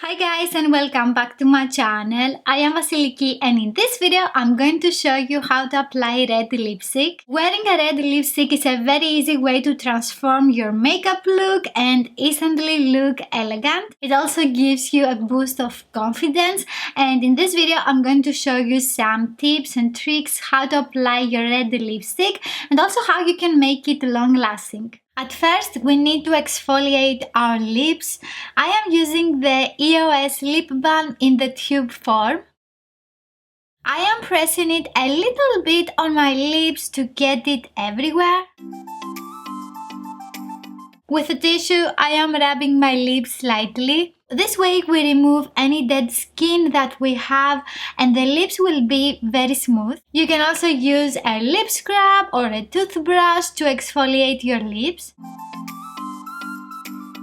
Hi guys and welcome back to my channel. I am Vasilikis and in this video I'm going to show you how to apply red lipstick. Wearing a red lipstick is a very easy way to transform your makeup look and instantly look elegant. It also gives you a boost of confidence, and in this video I'm going to show you some tips and tricks how to apply your red lipstick and also how you can make it long lasting. At first, we need to exfoliate our lips. I am using the EOS lip balm in the tube form. I am pressing it a little bit on my lips to get it everywhere. With a tissue, I am rubbing my lips slightly. This way we remove any dead skin that we have and the lips will be very smooth. You can also use a lip scrub or a toothbrush to exfoliate your lips.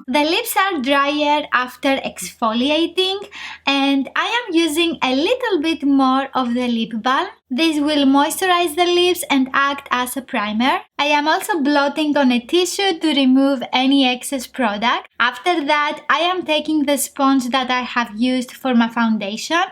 The lips are drier after exfoliating and I am using a little bit more of the lip balm. This will moisturize the lips and act as a primer. I am also blotting on a tissue to remove any excess product. After that, I am taking the sponge that I have used for my foundation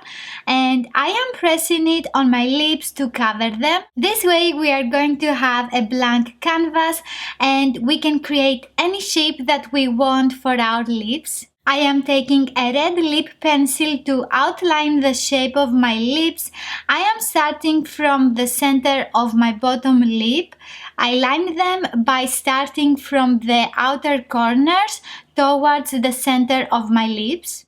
and I am pressing it on my lips to cover them. This way we are going to have a blank canvas and we can create any shape that we want for our lips. I am taking a red lip pencil to outline the shape of my lips. I am starting from the center of my bottom lip. I line them by starting from the outer corners towards the center of my lips.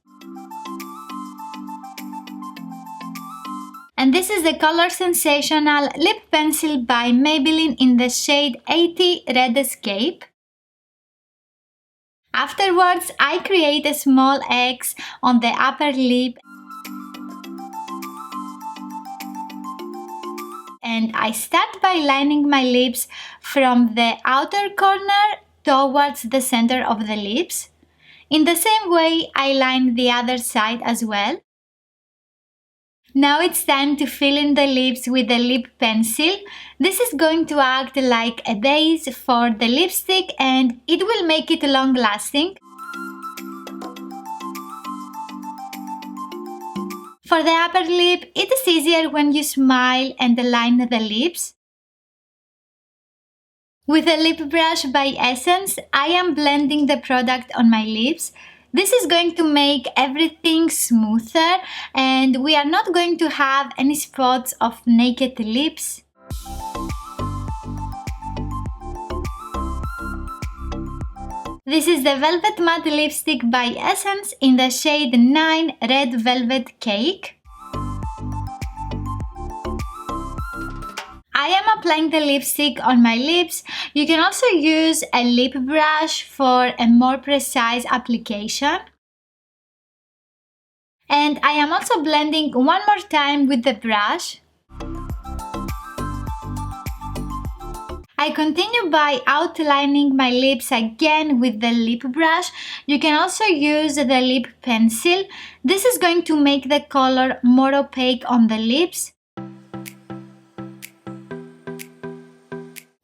And this is the Color Sensational Lip Pencil by Maybelline in the shade 80 Red Escape. Afterwards, I create a small X on the upper lip and I start by lining my lips from the outer corner towards the center of the lips. In the same way, I line the other side as well. Now it's time to fill in the lips with the lip pencil. This is going to act like a base for the lipstick and it will make it long lasting. For the upper lip, it is easier when you smile and align the lips. With a lip brush by Essence, I am blending the product on my lips. This is going to make everything smoother and we are not going to have any spots of naked lips. This is the Velvet Matte Lipstick by Essence in the shade 9 Red Velvet Cake. I am applying the lipstick on my lips. You can also use a lip brush for a more precise application. And I am also blending one more time with the brush. I continue by outlining my lips again with the lip brush. You can also use the lip pencil. This is going to make the color more opaque on the lips.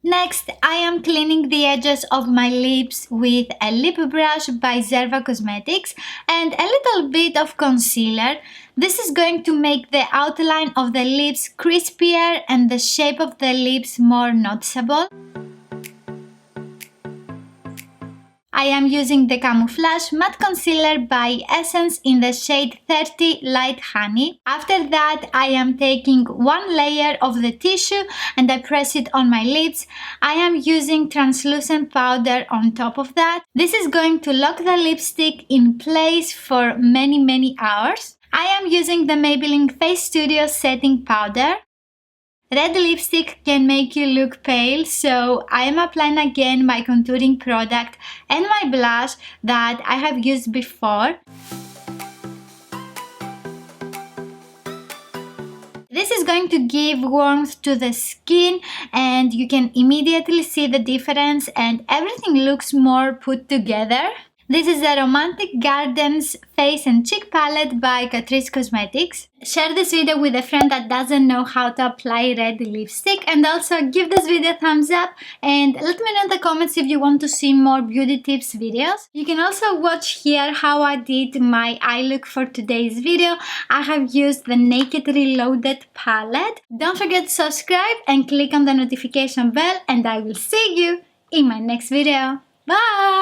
Next, I am cleaning the edges of my lips with a lip brush by Zerva Cosmetics and a little bit of concealer. This is going to make the outline of the lips crispier and the shape of the lips more noticeable. I am using the Camouflage Matte Concealer by Essence in the shade 30 Light Honey. After that, I am taking one layer of the tissue and I press it on my lips. I am using translucent powder on top of that. This is going to lock the lipstick in place for many hours. I am using the Maybelline Face Studio Setting Powder. Red lipstick can make you look pale, so I am applying again my contouring product and my blush that I have used before. This is going to give warmth to the skin and you can immediately see the difference and everything looks more put together. This is the Romantic Gardens Face and Cheek Palette by Catrice Cosmetics. Share this video with a friend that doesn't know how to apply red lipstick, and also give this video a thumbs up and let me know in the comments if you want to see more beauty tips videos. You can also watch here how I did my eye look for today's video. I have used the Naked Reloaded palette. Don't forget to subscribe and click on the notification bell, and I will see you in my next video. Bye!